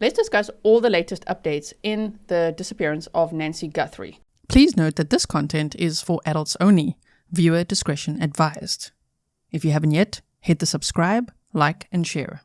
let's discuss all the latest updates in the disappearance of Nancy Guthrie. Please note that this content is for adults only. Viewer discretion advised. If you haven't yet, hit the subscribe, like, and share.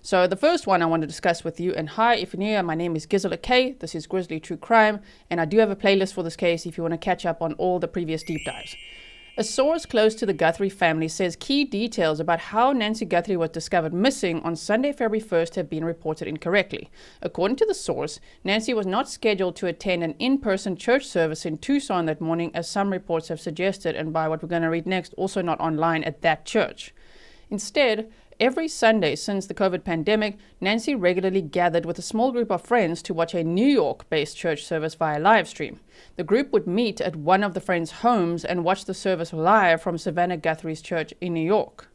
So the first one I want to discuss with you, and hi, if you're new, my name is Grizzly. This is Grizzly True Crime, and I do have a playlist for this case if you want to catch up on all the previous deep dives. A source close to the Guthrie family says key details about how Nancy Guthrie was discovered missing on Sunday, February 1st have been reported incorrectly. According to the source, Nancy was not scheduled to attend an in-person church service in Tucson that morning, as some reports have suggested, and by what we're going to read next, also not online at that church. Instead, every Sunday since the COVID pandemic, Nancy regularly gathered with a small group of friends to watch a New York-based church service via live stream. The group would meet at one of the friends' homes and watch the service live from Savannah Guthrie's church in New York.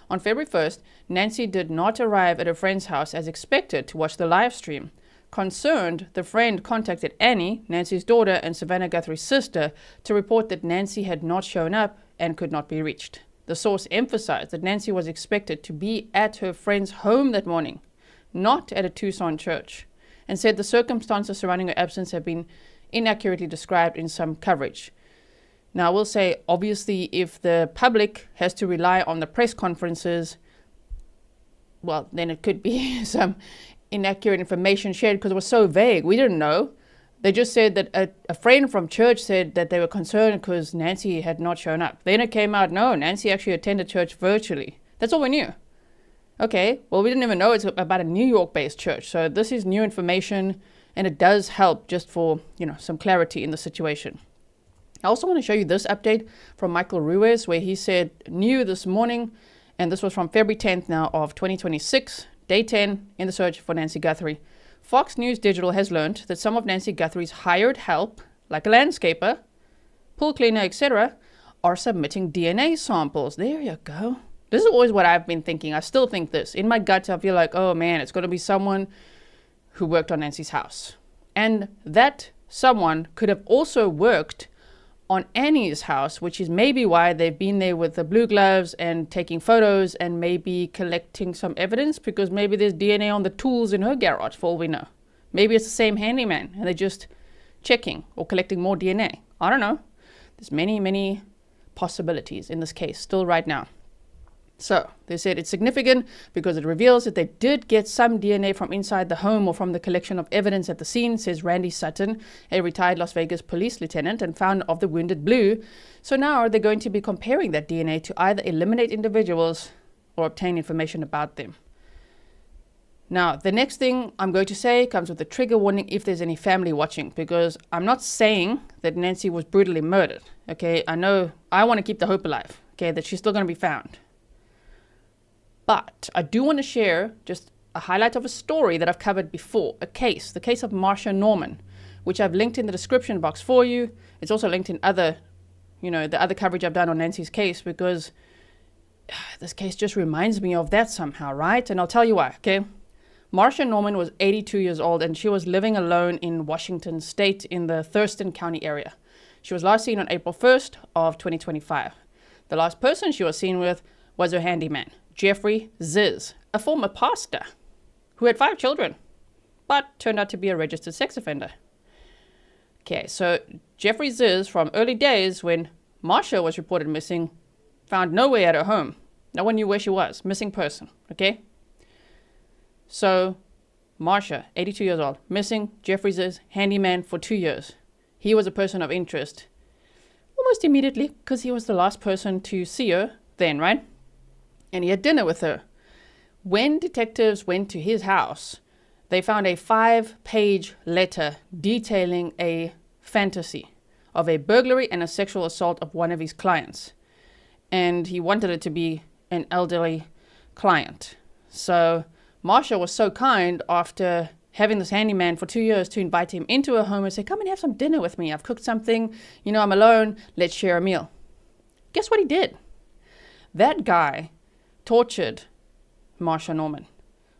On February 1st, Nancy did not arrive at her friend's house as expected to watch the live stream. Concerned, the friend contacted Annie, Nancy's daughter and Savannah Guthrie's sister, to report that Nancy had not shown up and could not be reached. The source emphasized that Nancy was expected to be at her friend's home that morning, not at a Tucson church, and said the circumstances surrounding her absence have been inaccurately described in some coverage. Now, I will say, obviously, if the public has to rely on the press conferences, well, then it could be some inaccurate information shared because it was so vague. We didn't know. They just said that a friend from church said that they were concerned because Nancy had not shown up. Then it came out, no, Nancy actually attended church virtually. That's all we knew. Okay, well, we didn't even know it's about a New York-based church. So this is new information, and it does help just for, some clarity in the situation. I also want to show you this update from Michael Ruiz, where he said, new this morning, and this was from February 10th now of 2026, day 10 in the search for Nancy Guthrie. Fox News Digital has learned that some of Nancy Guthrie's hired help, like a landscaper, pool cleaner, etc., are submitting DNA samples. There you go. This is always what I've been thinking. I still think this. In my gut, I feel like, oh man, it's going to be someone who worked on Nancy's house. And that someone could have also worked on Annie's house, which is maybe why they've been there with the blue gloves and taking photos and maybe collecting some evidence, because maybe there's DNA on the tools in her garage, for all we know. Maybe it's the same handyman and they're just checking or collecting more DNA. I don't know. There's many, many possibilities in this case still right now. So they said it's significant because it reveals that they did get some DNA from inside the home or from the collection of evidence at the scene, says Randy Sutton, a retired Las Vegas police lieutenant and founder of the Wounded Blue. So now they're going to be comparing that DNA to either eliminate individuals or obtain information about them. Now, the next thing I'm going to say comes with a trigger warning if there's any family watching, because I'm not saying that Nancy was brutally murdered. Okay, I know I want to keep the hope alive, okay, that she's still going to be found. But I do want to share just a highlight of a story that I've covered before, the case of Marsha Norman, which I've linked in the description box for you. It's also linked in the other coverage I've done on Nancy's case, because this case just reminds me of that somehow, right? And I'll tell you why, okay? Marsha Norman was 82 years old, and she was living alone in Washington State in the Thurston County area. She was last seen on April 1st of 2025. The last person she was seen with was her handyman, Jeffrey Ziz, a former pastor who had 5 children, but turned out to be a registered sex offender. Okay, so Jeffrey Ziz, from early days when Marsha was reported missing, found nowhere at her home. No one knew where she was. Missing person, okay? So Marsha, 82 years old, missing. Jeffrey Ziz, handyman for 2 years. He was a person of interest almost immediately because he was the last person to see her then, right? And he had dinner with her. When detectives went to his house, they found a 5-page letter detailing a fantasy of a burglary and a sexual assault of one of his clients. And he wanted it to be an elderly client. So Marsha was so kind after having this handyman for 2 years to invite him into her home and say, come and have some dinner with me. I've cooked something. I'm alone. Let's share a meal. Guess what he did? That guy tortured Marsha Norman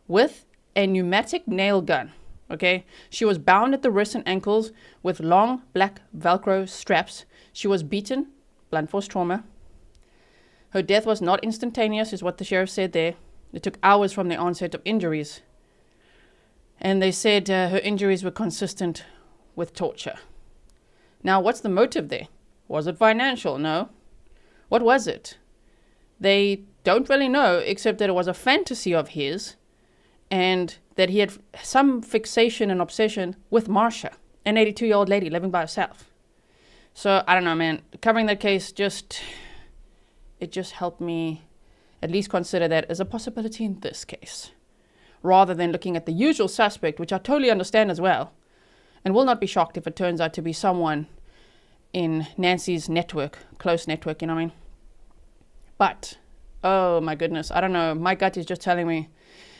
with a pneumatic nail gun. Okay, she was bound at the wrists and ankles with long black Velcro straps. She was beaten, blunt force trauma. Her death was not instantaneous, is what the sheriff said there. It took hours from the onset of injuries. And they said her injuries were consistent with torture. Now, what's the motive there? Was it financial? No. What was it? They don't really know, except that it was a fantasy of his and that he had some fixation and obsession with Marsha, an 82-year-old lady living by herself. So, I don't know, man. Covering that case it just helped me at least consider that as a possibility in this case, rather than looking at the usual suspect, which I totally understand as well, and will not be shocked if it turns out to be someone in Nancy's network, close network, you know what I mean? But, oh my goodness, I don't know, my gut is just telling me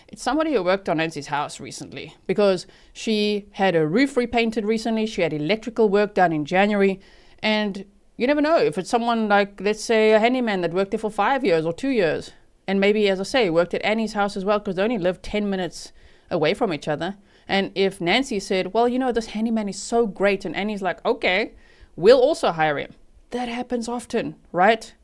it's somebody who worked on Nancy's house recently, because she had her roof repainted recently, she had electrical work done in January, and you never know if it's someone like, let's say, a handyman that worked there for 5 years or 2 years, and maybe, as I say, worked at Annie's house as well, because they only lived 10 minutes away from each other. And if Nancy said, well, you know, this handyman is so great, and Annie's like, okay, we'll also hire him. That happens often, right?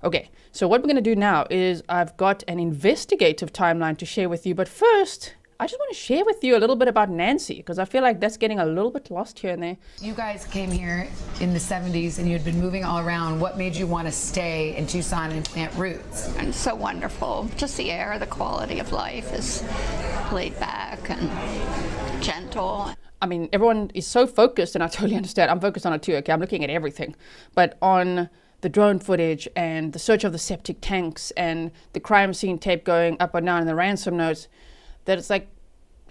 Okay, so what we're going to do now is I've got an investigative timeline to share with you. But first, I just want to share with you a little bit about Nancy, because I feel like that's getting a little bit lost here and there. You guys came here in the 70s and you'd been moving all around. What made you want to stay in Tucson and plant roots? And so wonderful. Just the air, the quality of life is laid back and gentle. I mean, everyone is so focused, and I totally understand. I'm focused on it too, okay? I'm looking at everything. But on the drone footage and the search of the septic tanks and the crime scene tape going up and down and the ransom notes, that it's like,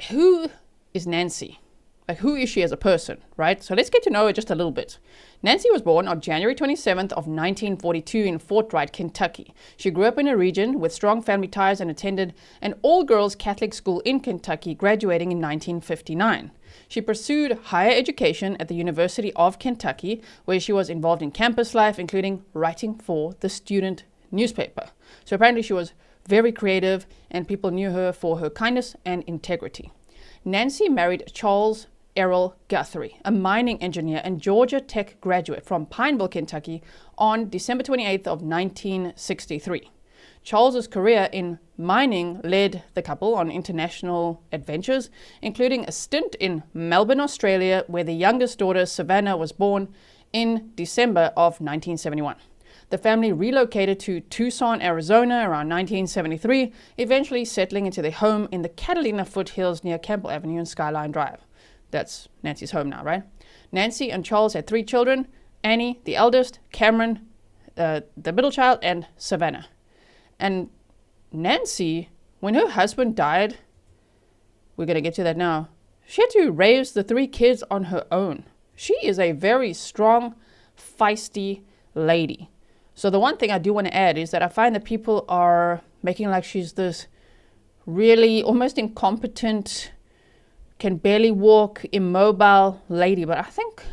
who is Nancy? Like, who is she as a person, right? So let's get to know her just a little bit. Nancy was born on January 27th of 1942 in Fort Wright, Kentucky. She grew up in a region with strong family ties and attended an all-girls Catholic school in Kentucky, graduating in 1959. She pursued higher education at the University of Kentucky, where she was involved in campus life, including writing for the student newspaper. So apparently she was very creative, and people knew her for her kindness and integrity. Nancy married Charles Errol Guthrie, a mining engineer and Georgia Tech graduate from Pineville, Kentucky, on December 28th of 1963. Charles's career in mining led the couple on international adventures, including a stint in Melbourne, Australia, where the youngest daughter, Savannah, was born in December of 1971. The family relocated to Tucson, Arizona around 1973, eventually settling into their home in the Catalina Foothills near Campbell Avenue and Skyline Drive. That's Nancy's home now, right? Nancy and Charles had 3 children: Annie, the eldest, Cameron, the middle child, and Savannah. And Nancy, when her husband died, we're going to get to that now, she had to raise the 3 kids on her own. She is a very strong, feisty lady. So the one thing I do want to add is that I find that people are making like she's this really almost incompetent, can barely walk, immobile lady. But I think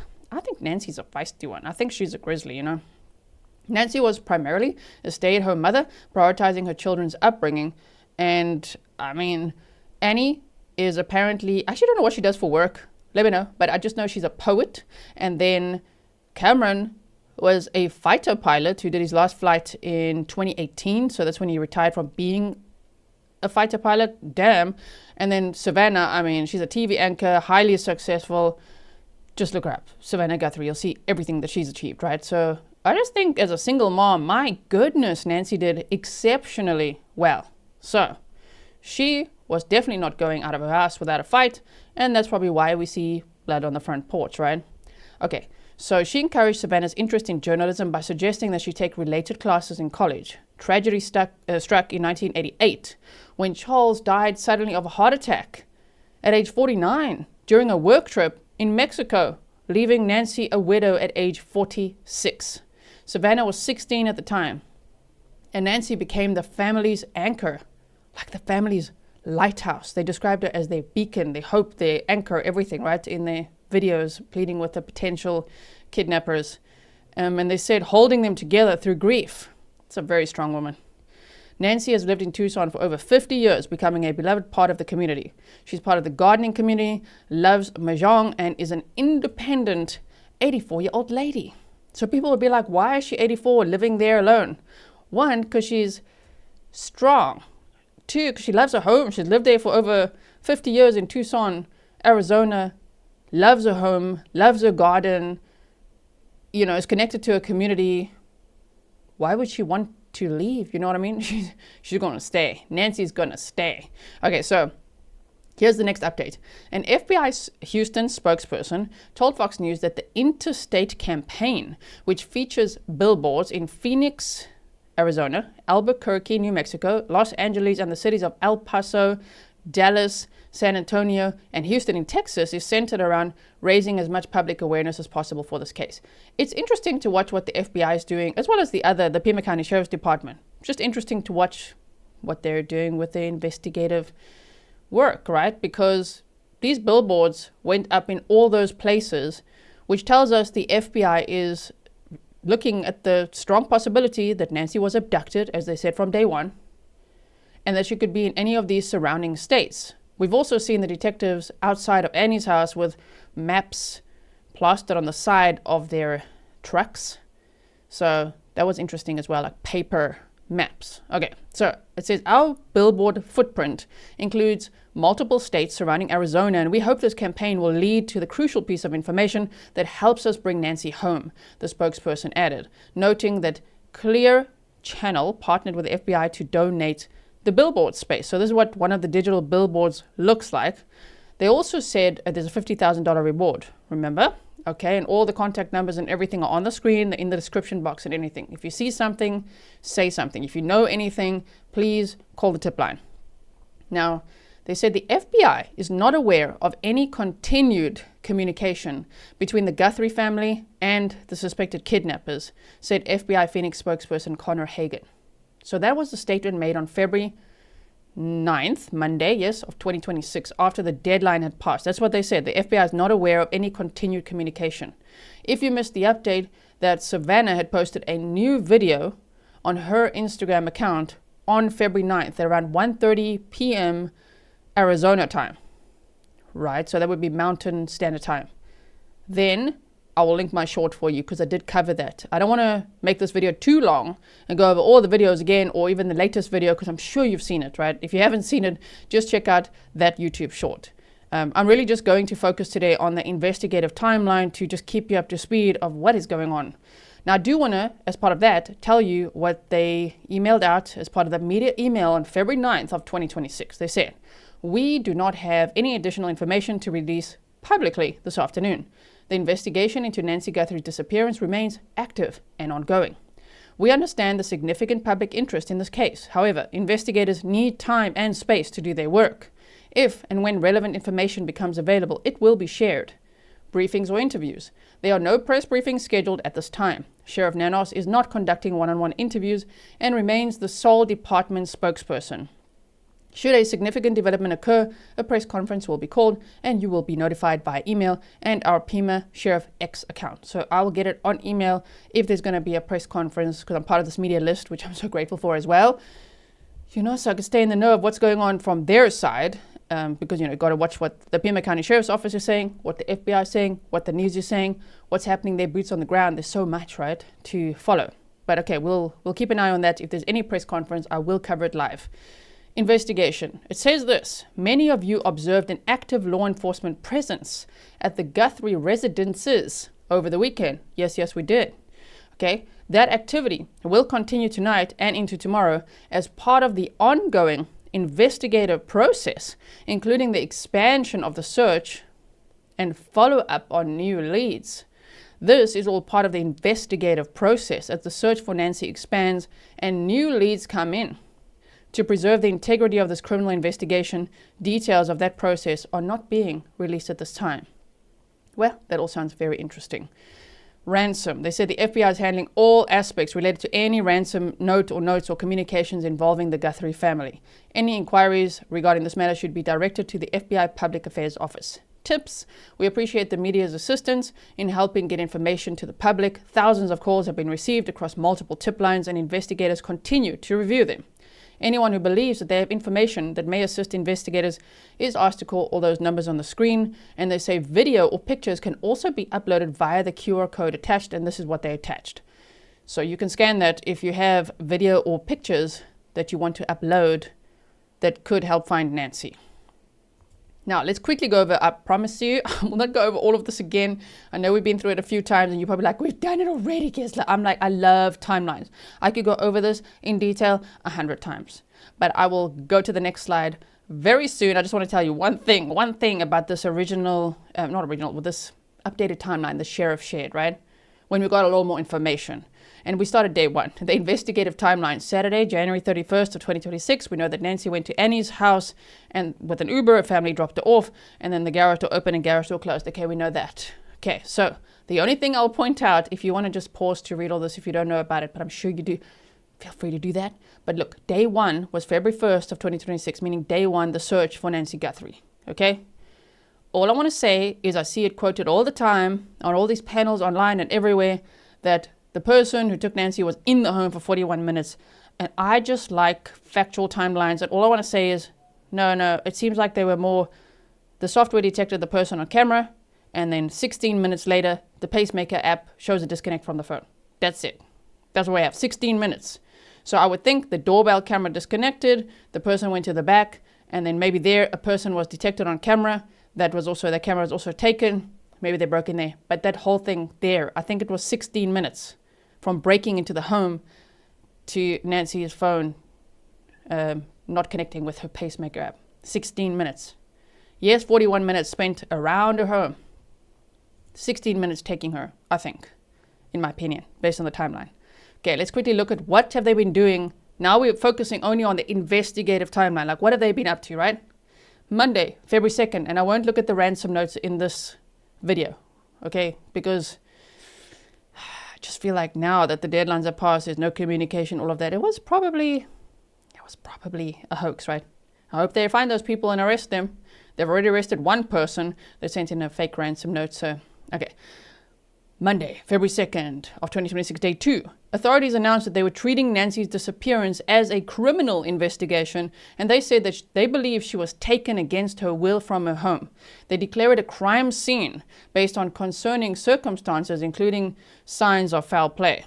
Nancy's a feisty one. I think she's a grizzly, you know. Nancy was primarily a stay-at-home mother, prioritizing her children's upbringing. And I mean, Annie is apparently, I actually don't know what she does for work. Let me know. But I just know she's a poet. And then Cameron was a fighter pilot who did his last flight in 2018. So that's when he retired from being a fighter pilot. Damn. And then Savannah, I mean, she's a TV anchor, highly successful. Just look her up. Savannah Guthrie. You'll see everything that she's achieved, right? So I just think as a single mom, my goodness, Nancy did exceptionally well. So she was definitely not going out of her house without a fight. And that's probably why we see blood on the front porch, right? Okay. So she encouraged Savannah's interest in journalism by suggesting that she take related classes in college. Tragedy struck in 1988 when Charles died suddenly of a heart attack at age 49 during a work trip in Mexico, leaving Nancy a widow at age 46. Savannah was 16 at the time, and Nancy became the family's anchor, like the family's lighthouse. They described her as their beacon, their hope, their anchor, everything, right, in their videos, pleading with the potential kidnappers. And they said holding them together through grief. It's a very strong woman. Nancy has lived in Tucson for over 50 years, becoming a beloved part of the community. She's part of the gardening community, loves mahjong, and is an independent 84-year-old lady. So people would be like, why is she 84 living there alone? One, because she's strong. Two, because she loves her home. She's lived there for over 50 years in Tucson, Arizona, loves her home, loves her garden, is connected to a community. Why would she want to leave? You know what I mean? She's going to stay. Nancy's going to stay. Okay, so here's the next update. An FBI Houston spokesperson told Fox News that the interstate campaign, which features billboards in Phoenix, Arizona, Albuquerque, New Mexico, Los Angeles, and the cities of El Paso, Dallas, San Antonio, and Houston in Texas, is centered around raising as much public awareness as possible for this case. It's interesting to watch what the FBI is doing, as well as the Pima County Sheriff's Department. Just interesting to watch what they're doing with their investigative work, right? Because these billboards went up in all those places, which tells us the FBI is looking at the strong possibility that Nancy was abducted, as they said from day one, and that she could be in any of these surrounding states. We've also seen the detectives outside of Annie's house with maps plastered on the side of their trucks. So that was interesting as well, like paper maps. Okay, so it says our billboard footprint includes multiple states surrounding Arizona, and we hope this campaign will lead to the crucial piece of information that helps us bring Nancy home, the spokesperson added, noting that Clear Channel partnered with the FBI to donate the billboard space. So this is what one of the digital billboards looks like. They also said there's a $50,000 reward, remember? Okay, and all the contact numbers and everything are on the screen, in the description box and anything. If you see something, say something. If you know anything, please call the tip line. Now, they said the FBI is not aware of any continued communication between the Guthrie family and the suspected kidnappers, said FBI Phoenix spokesperson Connor Hagan. So that was the statement made on February 9th, Monday, yes, of 2026, after the deadline had passed. That's what they said. The FBI is not aware of any continued communication. If you missed the update, that Savannah had posted a new video on her Instagram account on February 9th at around 1:30 p.m. Arizona time, right? So that would be Mountain Standard Time. Then I will link my short for you because I did cover that. I don't want to make this video too long and go over all the videos again, or even the latest video, because I'm sure you've seen it, right? If you haven't seen it, just check out that YouTube short. I'm really just going to focus today on the investigative timeline to just keep you up to speed of what is going on. Now, I do want to, as part of that, tell you what they emailed out as part of the media email on February 9th of 2026. They said, "We do not have any additional information to release publicly this afternoon. The investigation into Nancy Guthrie's disappearance remains active and ongoing. We understand the significant public interest in this case. However, investigators need time and space to do their work. If and when relevant information becomes available, it will be shared. Briefings or interviews. There are no press briefings scheduled at this time. Sheriff Nanos is not conducting one-on-one interviews and remains the sole department spokesperson. Should a significant development occur, a press conference will be called and you will be notified via email and our Pima Sheriff X account." So I will get it on email if there's going to be a press conference, because I'm part of this media list, which I'm so grateful for as well. So I can stay in the know of what's going on from their side, because, you've got to watch what the Pima County Sheriff's Office is saying, what the FBI is saying, what the news is saying, what's happening there, boots on the ground. There's so much, right, to follow. But okay, we'll keep an eye on that. If there's any press conference, I will cover it live. Investigation. It says this: "Many of you observed an active law enforcement presence at the Guthrie residences over the weekend." Yes, we did. Okay, that activity will continue tonight and into tomorrow as part of the ongoing investigative process, including the expansion of the search and follow-up on new leads. This is all part of the investigative process as the search for Nancy expands and new leads come in. To preserve the integrity of this criminal investigation, details of that process are not being released at this time. Well, that all sounds very interesting. Ransom. They said the FBI is handling all aspects related to any ransom note or notes or communications involving the Guthrie family. Any inquiries regarding this matter should be directed to the FBI Public Affairs Office. Tips. We appreciate the media's assistance in helping get information to the public. Thousands of calls have been received across multiple tip lines and investigators continue to review them. Anyone who believes that they have information that may assist investigators is asked to call all those numbers on the screen, and they say video or pictures can also be uploaded via the QR code attached, and this is what they attached. So you can scan that if you have video or pictures that you want to upload that could help find Nancy. Now, let's quickly go over, I promise you, I will not go over all of this again. I know we've been through it a few times and you're probably like, we've done it already, Gisela. I'm like, I love timelines. I could go over this in detail 100 times, but I will go to the next slide very soon. I just want to tell you one thing about this with this updated timeline the sheriff shared, right? When we got a little more information. And we started day one. The investigative timeline, Saturday, January 31st of 2026. We know that Nancy went to Annie's house and with an Uber, a family dropped her off, and then the garage door opened and garage door closed. Okay, we know that. Okay, so the only thing I'll point out, if you want to just pause to read all this, if you don't know about it, but I'm sure you do, feel free to do that. But look, day one was February 1st of 2026, meaning day one, the search for Nancy Guthrie. Okay? All I want to say is I see it quoted all the time on all these panels online and everywhere that the person who took Nancy was in the home for 41 minutes. And I just like factual timelines. And all I want to say is, no, it seems like they were more, the software detected the person on camera, and then 16 minutes later, the pacemaker app shows a disconnect from the phone. That's it. That's what I have, 16 minutes. So I would think the doorbell camera disconnected, the person went to the back, and then maybe there a person was detected on camera. The camera was also taken. Maybe they broke in there. But that whole thing there, I think it was 16 minutes. From breaking into the home to Nancy's phone not connecting with her pacemaker app. 16 minutes. Yes, 41 minutes spent around her home. 16 minutes taking her, I think, in my opinion, based on the timeline. Okay, let's quickly look at what have they been doing. Now we're focusing only on the investigative timeline. Like, what have they been up to, right? Monday, February 2nd, and I won't look at the ransom notes in this video, okay? Because I just feel like now that the deadlines are passed, there's no communication, all of that. It was probably a hoax, right? I hope they find those people and arrest them. They've already arrested one person. They sent in a fake ransom note. So, okay. Monday, February 2nd of 2026, day 2. Authorities announced that they were treating Nancy's disappearance as a criminal investigation, and they said that they believe she was taken against her will from her home. They declare it a crime scene based on concerning circumstances, including signs of foul play.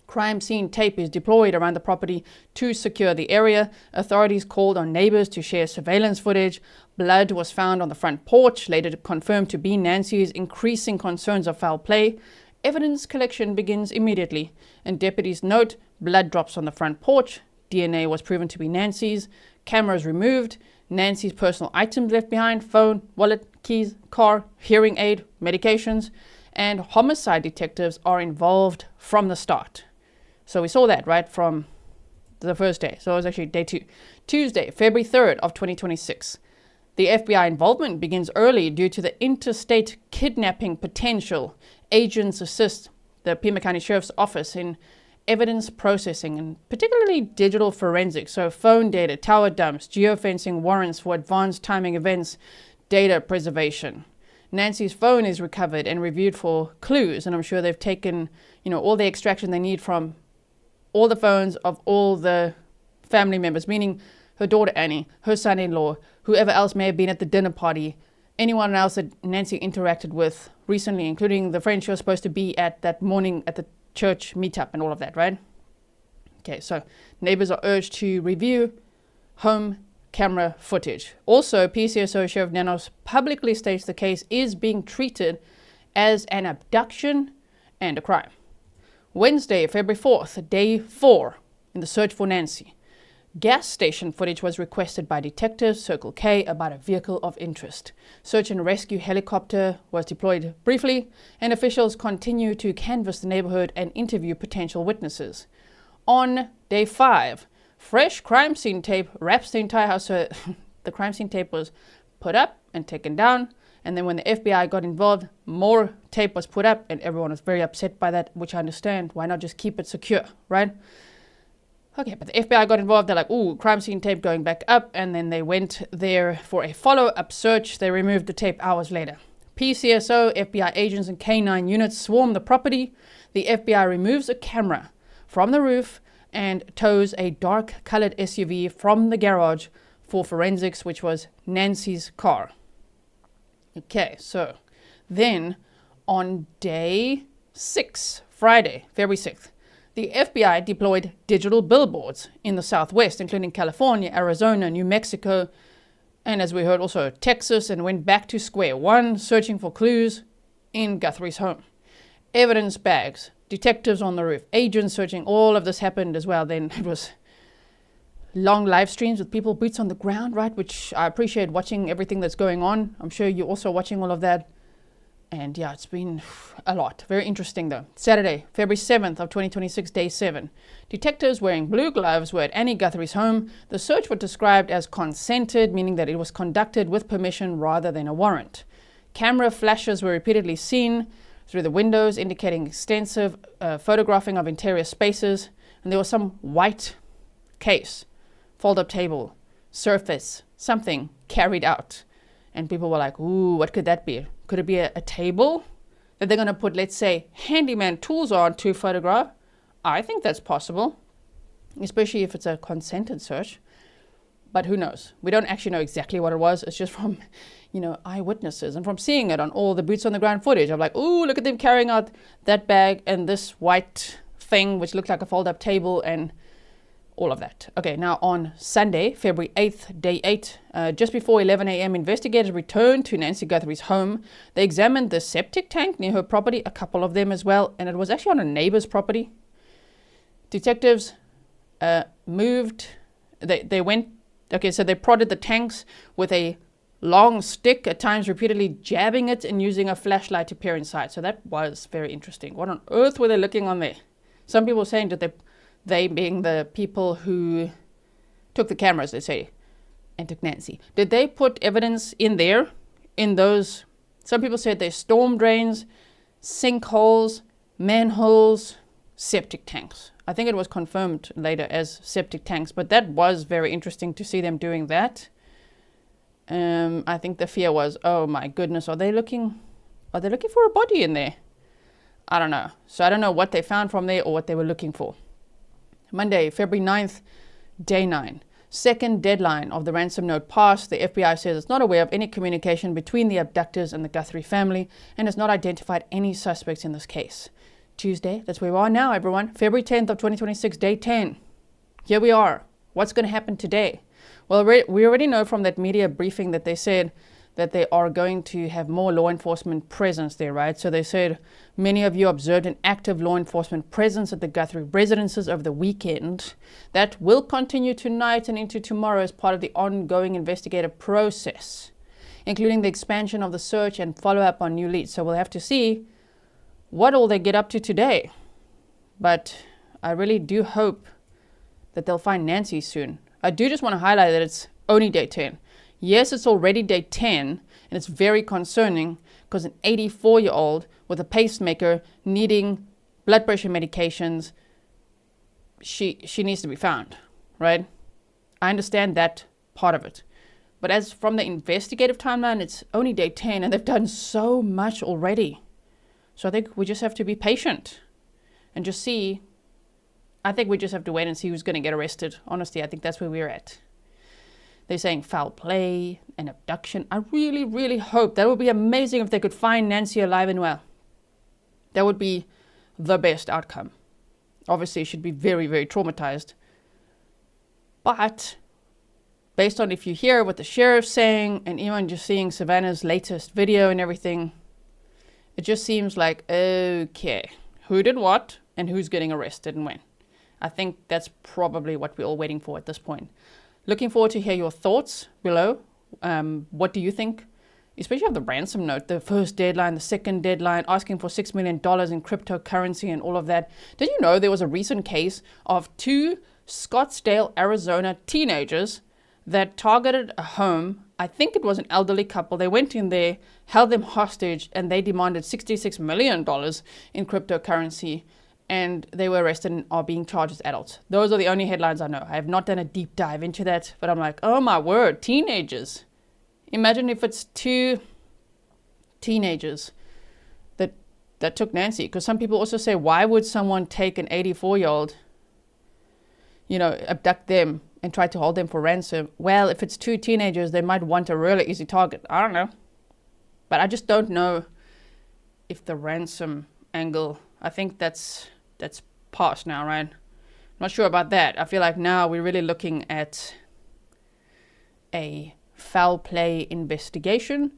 Crime scene tape is deployed around the property to secure the area. Authorities called on neighbors to share surveillance footage. Blood was found on the front porch, later confirmed to be Nancy's, increasing concerns of foul play. Evidence collection begins immediately, and deputies note blood drops on the front porch. DNA was proven to be Nancy's. Cameras removed. Nancy's personal items left behind: phone, wallet, keys, car, hearing aid, medications. And homicide detectives are involved from the start. So we saw that, right, from the first day. So it was actually day 2. Tuesday, February 3rd of 2026. The FBI involvement begins early due to the interstate kidnapping potential. Agents assist the Pima County Sheriff's Office in evidence processing and particularly digital forensics. So phone data, tower dumps, geofencing warrants for advanced timing events, data preservation. Nancy's phone is recovered and reviewed for clues, and I'm sure they've taken, all the extraction they need from all the phones of all the family members, meaning her daughter Annie, her son-in-law, whoever else may have been at the dinner party, anyone else that Nancy interacted with recently, including the friend she was supposed to be at that morning at the church meetup and all of that, right? Okay, so neighbors are urged to review home camera footage. Also, PCSO Sheriff Nanos publicly states the case is being treated as an abduction and a crime. Wednesday, February 4th, day 4 in the search for Nancy. Gas station footage was requested by detectives Circle K about a vehicle of interest. Search and rescue helicopter was deployed briefly, and officials continue to canvass the neighborhood and interview potential witnesses. On day 5, fresh crime scene tape wraps the entire house. So the crime scene tape was put up and taken down, and then when the FBI got involved, more tape was put up, and everyone was very upset by that, which I understand. Why not just keep it secure, right? Okay, but the FBI got involved. They're like, ooh, crime scene tape going back up, and then they went there for a follow-up search. They removed the tape hours later. PCSO, FBI agents, and K9 units swarm the property. The FBI removes a camera from the roof and tows a dark-colored SUV from the garage for forensics, which was Nancy's car. Okay, so then on day 6, Friday, February 6th, the FBI deployed digital billboards in the Southwest, including California, Arizona, New Mexico, and as we heard also Texas, and went back to square one, searching for clues in Guthrie's home. Evidence bags, detectives on the roof, agents searching, all of this happened as well. Then it was long live streams with people boots on the ground, right? Which I appreciate watching everything that's going on. I'm sure you're also watching all of that. And yeah, it's been a lot. Very interesting though. Saturday, February 7th of 2026, day 7. Detectives wearing blue gloves were at Annie Guthrie's home. The search was described as consented, meaning that it was conducted with permission rather than a warrant. Camera flashes were repeatedly seen through the windows, indicating extensive photographing of interior spaces. And there was some white case, fold-up table, surface, something carried out. And people were like, ooh, what could that be? Could it be a table that they're going to put, let's say, handyman tools on to photograph? I think that's possible, especially if it's a consented search. But who knows? We don't actually know exactly what it was. It's just from, eyewitnesses and from seeing it on all the boots on the ground footage. I'm like, ooh, look at them carrying out that bag and this white thing, which looked like a fold-up table and all of that. Okay, now on Sunday, February 8th, day 8, just before 11 a.m., investigators returned to Nancy Guthrie's home. They examined the septic tank near her property, a couple of them as well, and it was actually on a neighbor's property. Detectives they prodded the tanks with a long stick, at times repeatedly jabbing it and using a flashlight to peer inside. So that was very interesting. What on earth were they looking on there? Some people were saying that they being the people who took the cameras, they say, and took Nancy. Did they put evidence in there, in those? Some people said there's storm drains, sinkholes, manholes, septic tanks. I think it was confirmed later as septic tanks, but that was very interesting to see them doing that. I think the fear was, oh my goodness, are they looking for a body in there? I don't know. So I don't know what they found from there or what they were looking for. Monday, February 9th, day 9. Second deadline of the ransom note passed. The FBI says it's not aware of any communication between the abductors and the Guthrie family and has not identified any suspects in this case. Tuesday, that's where we are now, everyone. February 10th of 2026, day 10. Here we are. What's going to happen today? Well, we already know from that media briefing that they said that they are going to have more law enforcement presence there, right? So they said many of you observed an active law enforcement presence at the Guthrie residences over the weekend. That will continue tonight and into tomorrow as part of the ongoing investigative process, including the expansion of the search and follow-up on new leads. So we'll have to see what all they get up to today. But I really do hope that they'll find Nancy soon. I do just want to highlight that it's only day 10. Yes, it's already day 10, and it's very concerning because an 84-year-old with a pacemaker needing blood pressure medications, she needs to be found, right? I understand that part of it. But as from the investigative timeline, it's only day 10, and they've done so much already. So I think we just have to be patient and just see. I think we just have to wait and see who's going to get arrested. Honestly, I think that's where we're at. They're saying foul play and abduction. I really, really hope. That would be amazing if they could find Nancy alive and well. That would be the best outcome. Obviously, she'd be very, very traumatized. But based on if you hear what the sheriff's saying and even just seeing Savannah's latest video and everything, it just seems like, okay, who did what and who's getting arrested and when? I think that's probably what we're all waiting for at this point. Looking forward to hear your thoughts below. What do you think? Especially of the ransom note, the first deadline, the second deadline, asking for $6 million in cryptocurrency and all of that. Did you know there was a recent case of 2 Scottsdale, Arizona teenagers that targeted a home? I think it was an elderly couple. They went in there, held them hostage, and they demanded $66 million in cryptocurrency. And they were arrested and are being charged as adults. Those are the only headlines I know. I have not done a deep dive into that, but I'm like, oh my word, teenagers. Imagine if it's 2 teenagers that took Nancy. Because some people also say, why would someone take an 84-year-old abduct them and try to hold them for ransom. Well, if it's 2 teenagers, they might want a really easy target. I don't know. But I just don't know if the ransom angle, I think that's past now, right? Not sure about that. I feel like now we're really looking at a foul play investigation,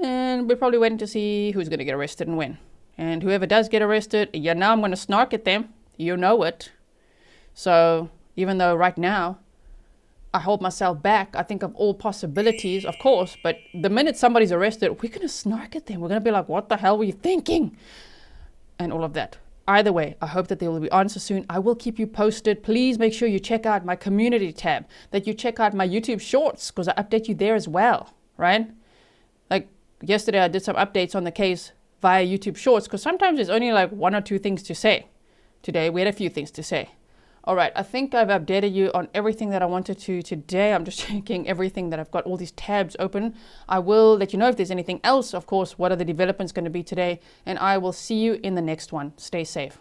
and we're probably waiting to see who's going to get arrested and when. And whoever does get arrested, now I'm going to snark at them. You know it. So even though right now I hold myself back, I think of all possibilities, of course, but the minute somebody's arrested, we're going to snark at them. We're going to be like, what the hell were you thinking? And all of that. Either way, I hope that there will be answers soon. I will keep you posted. Please make sure you check out my community tab, that you check out my YouTube shorts, because I update you there as well, right? Like yesterday, I did some updates on the case via YouTube shorts, because sometimes there's only like 1 or 2 things to say. Today, we had a few things to say. All right, I think I've updated you on everything that I wanted to today. I'm just checking everything that I've got all these tabs open. I will let you know if there's anything else, of course, what are the developments going to be today, and I will see you in the next one. Stay safe.